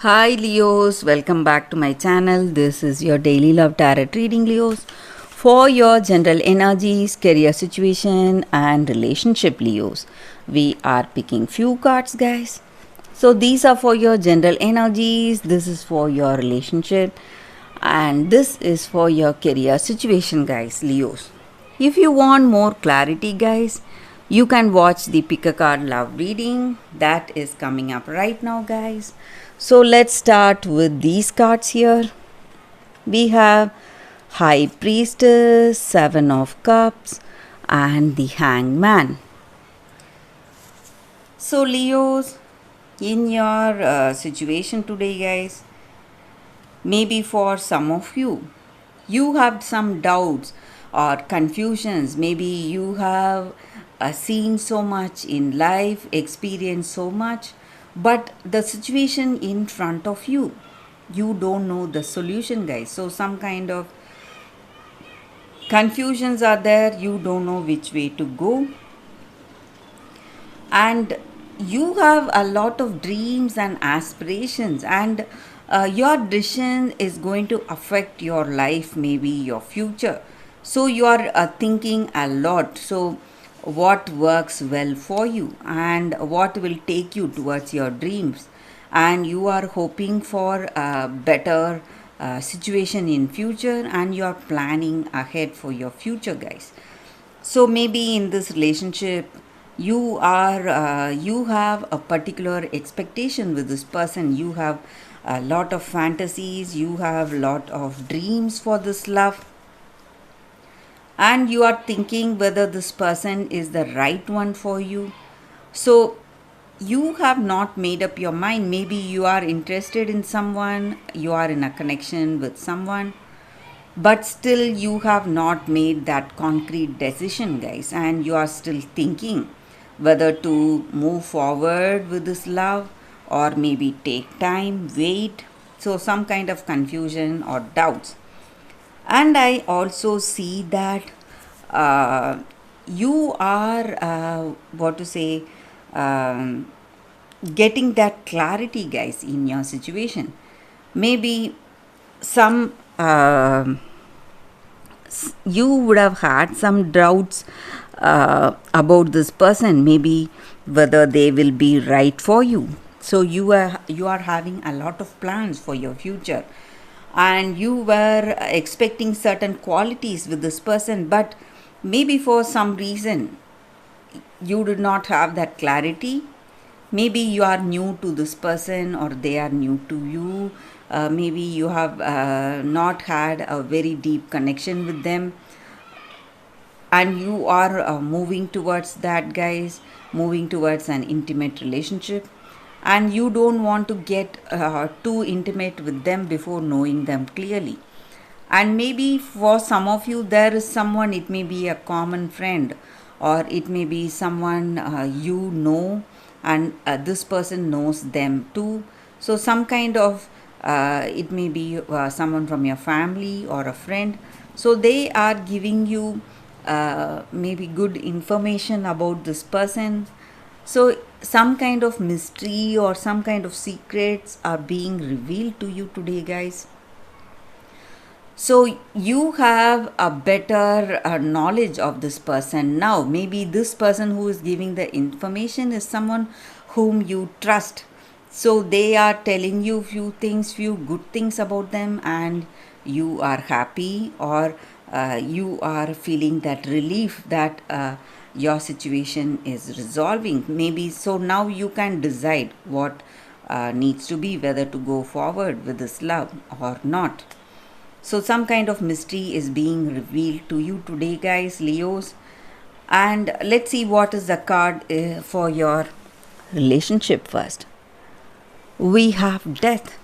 Hi Leos, welcome back to my channel. This is your daily love tarot reading, Leos, for your general energies, career situation, and relationship, Leos. We are picking few cards, guys. So these are for your general energies, this is for your relationship, and this is for your career situation, guys, Leos. If you want more clarity, guys, you can watch the pick a card love reading that is coming up right now, guys. So let's start with these cards here. We have High Priestess, Seven of Cups, and the Hangman. So, Leos, in your situation today, guys, maybe for some of you, you have some doubts or confusions. Maybe you have seen so much in life, experienced so much, but the situation in front of you, you don't know the solution, guys. So, some kind of confusions are there, you don't know which way to go, and you have a lot of dreams and aspirations, and your decision is going to affect your life, maybe your future. So you are thinking a lot. So what works well for you and what will take you towards your dreams, and you are hoping for a better situation in future, and you are planning ahead for your future, guys. So maybe in this relationship, you have a particular expectation with this person. You have a lot of fantasies. You have a lot of dreams for this love, and you are thinking whether this person is the right one for you. So you have not made up your mind. Maybe you are interested in someone. You are in a connection with someone, but still you have not made that concrete decision, guys, and you are still thinking whether to move forward with this love or maybe take time, wait. So some kind of confusion or doubts. And I also see that uh, you are what to say um, getting that clarity, guys, in your situation. Maybe some you would have had some doubts about this person, maybe whether they will be right for you. So you are having a lot of plans for your future, and you were expecting certain qualities with this person, but maybe for some reason you did not have that clarity. Maybe you are new to this person or they are new to you. Maybe you have not had a very deep connection with them, and you are moving towards that, guys, moving towards an intimate relationship, and you don't want to get too intimate with them before knowing them clearly. And maybe for some of you, there is someone, it may be a common friend, or it may be someone you know, and this person knows them too. So some kind of it may be someone from your family or a friend. So they are giving you maybe good information about this person. So some kind of mystery or some kind of secrets are being revealed to you today, guys. So you have a better knowledge of this person now. Maybe this person who is giving the information is someone whom you trust. So they are telling you few things, few good things about them, and you are happy, or you are feeling that relief that your situation is resolving. Maybe so now you can decide what needs to be, whether to go forward with this love or not. So, some kind of mystery is being revealed to you today, guys, Leos. And let's see what is the card for your relationship first. We have Death.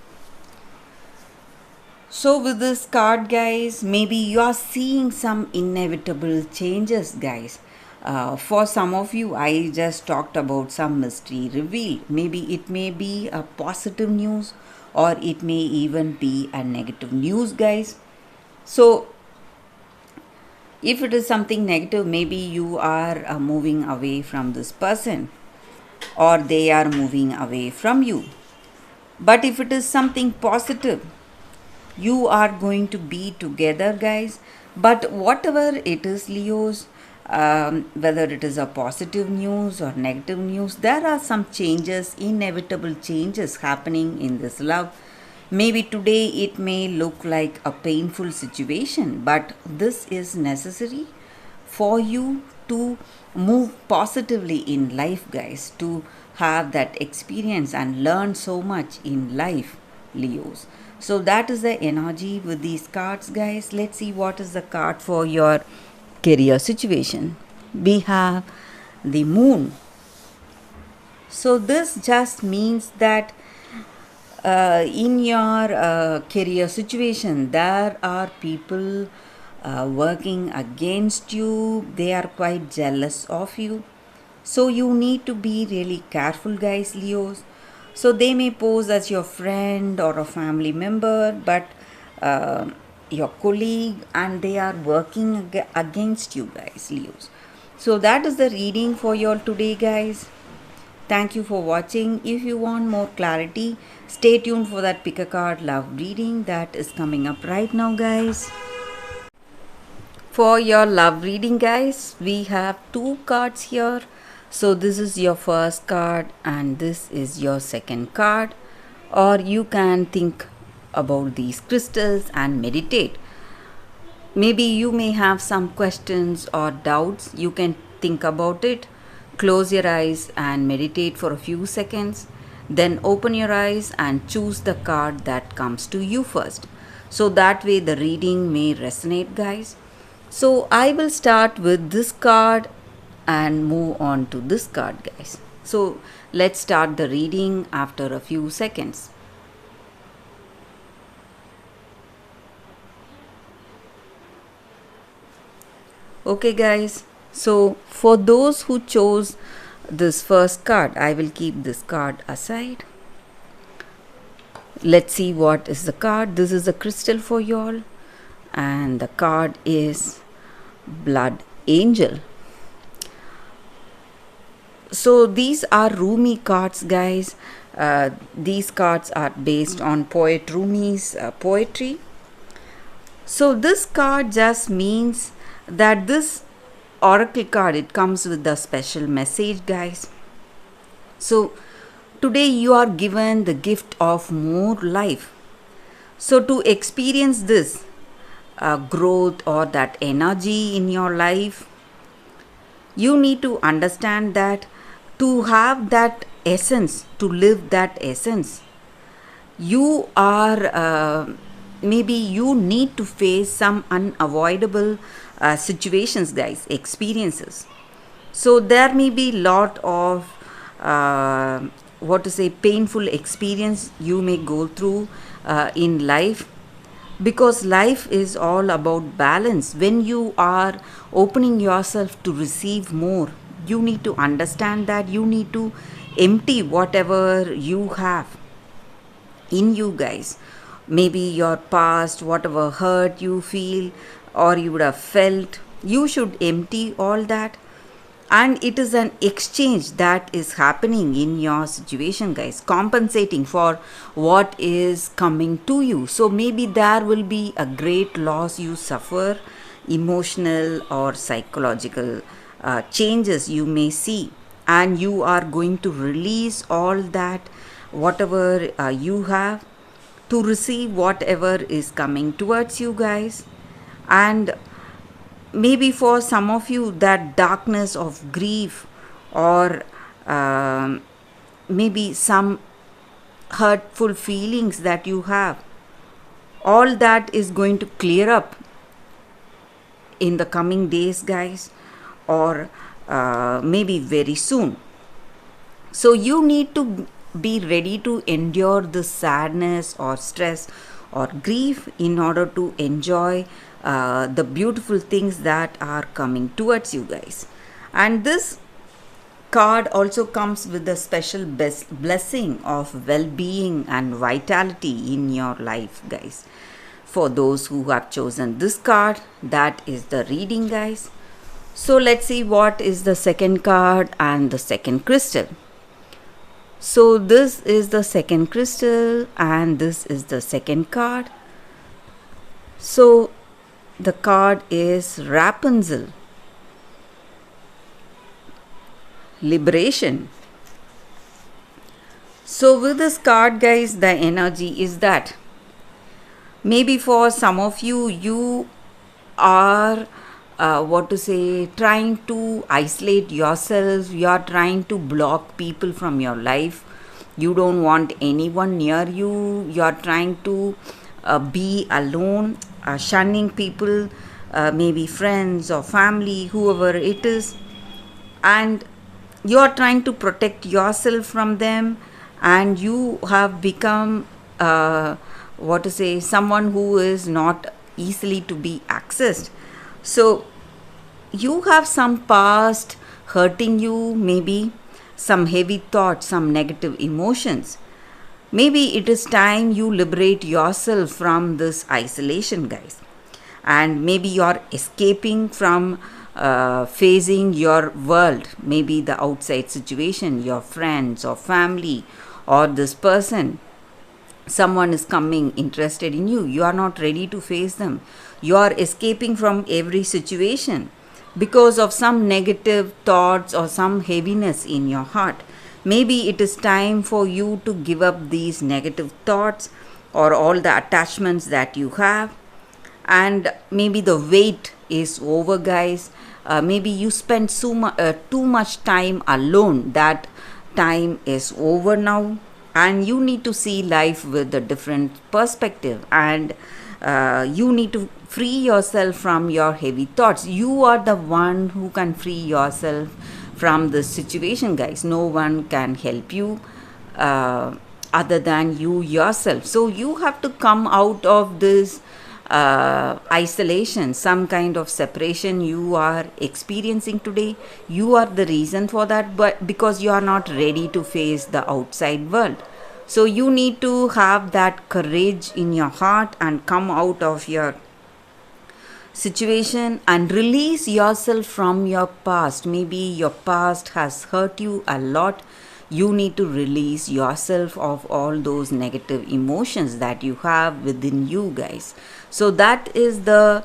So, with this card, guys, maybe you are seeing some inevitable changes, guys. For some of you, I just talked about some mystery revealed. Maybe it may be a positive news, or it may even be a negative news, guys. So, if it is something negative, maybe you are moving away from this person, or they are moving away from you. But if it is something positive, you are going to be together, guys. But whatever it is, Leos, whether it is a positive news or negative news, there are some changes, inevitable changes happening in this love. Maybe today it may look like a painful situation, but this is necessary for you to move positively in life, guys, to have that experience and learn so much in life, Leos. So that is the energy with these cards, guys. Let's see what is the card for your career situation. We have the moon. So this just means that in your career situation, there are people working against you. They are quite jealous of you. So you need to be really careful, guys, Leos. So they may pose as your friend or a family member, but your colleague, and they are working against you, guys, Leos. So that is the reading for you all today, guys. Thank you for watching. If you want more clarity, stay tuned for that pick a card love reading that is coming up right now, guys. For your love reading, guys, we have two cards here. So this is your first card and this is your second card. Or you can think about these crystals and meditate. Maybe you may have some questions or doubts. You can think about it. Close your eyes and meditate for a few seconds. Then open your eyes and choose the card that comes to you first. So that way the reading may resonate, guys. So I will start with this card and move on to this card, guys. So let's start the reading after a few seconds. Okay, guys. So for those who chose this first card, I will keep this card aside. Let's see what is the card. This is a crystal for y'all, and the card is Blood Angel. So these are Rumi cards, guys. These cards are based on poet Rumi's poetry. So this card just means that this oracle card, it comes with a special message, guys. So today you are given the gift of more life. So to experience this growth or that energy in your life, you need to understand that to have that essence, to live that essence, you are maybe you need to face some unavoidable situations, guys, experiences. So there may be lot of painful experience you may go through in life, because life is all about balance. When you are opening yourself to receive more, you need to understand that you need to empty whatever you have in you, guys. Maybe your past, whatever hurt you feel or you would have felt, you should empty all that. And it is an exchange that is happening in your situation, guys, compensating for what is coming to you. So maybe there will be a great loss you suffer, emotional or psychological changes you may see, and you are going to release all that, whatever you have, to receive whatever is coming towards you, guys. And maybe for some of you, that darkness of grief or maybe some hurtful feelings that you have, all that is going to clear up in the coming days, guys, or maybe very soon. So you need to be ready to endure the sadness or stress or grief in order to enjoy the beautiful things that are coming towards you, guys. And this card also comes with a special blessing of well-being and vitality in your life, guys. For those who have chosen this card, that is the reading, guys. So let's see what is the second card and the second crystal. So this is the second crystal and this is the second card. So the card is Rapunzel, liberation. So with this card, guys, the energy is that maybe for some of you, you are trying to isolate yourself. You are trying to block people from your life. You don't want anyone near you. You are trying to be alone, shunning people, maybe friends or family, whoever it is, and you are trying to protect yourself from them, and you have become someone who is not easily to be accessed. So you have some past hurting you, maybe some heavy thoughts, some negative emotions. Maybe it is time you liberate yourself from this isolation, guys. And maybe you're escaping from facing your world, maybe the outside situation, your friends or family, or this person. Someone is coming interested in you. You are not ready to face them. You are escaping from every situation because of some negative thoughts or some heaviness in your heart. Maybe it is time for you to give up these negative thoughts or all the attachments that you have. And maybe the wait is over, guys. Maybe you spend too much time alone. That time is over now, and you need to see life with a different perspective, and you need to free yourself from your heavy thoughts. You are the one who can free yourself from this situation, guys. No one can help you other than you yourself. So you have to come out of this isolation, some kind of separation you are experiencing today. You are the reason for that, but because you are not ready to face the outside world. So you need to have that courage in your heart and come out of your situation and release yourself from your past. Maybe your past has hurt you a lot. You need to release yourself of all those negative emotions that you have within you, guys. So that is the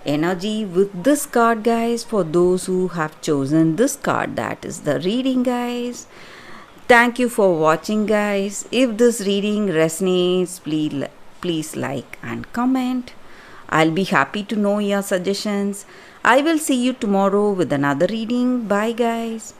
energy with this card, guys. For those who have chosen this card, that is the reading, guys. Thank you for watching, guys. If this reading resonates, please like and comment. I'll be happy to know your suggestions. I will see you tomorrow with another reading. Bye, guys.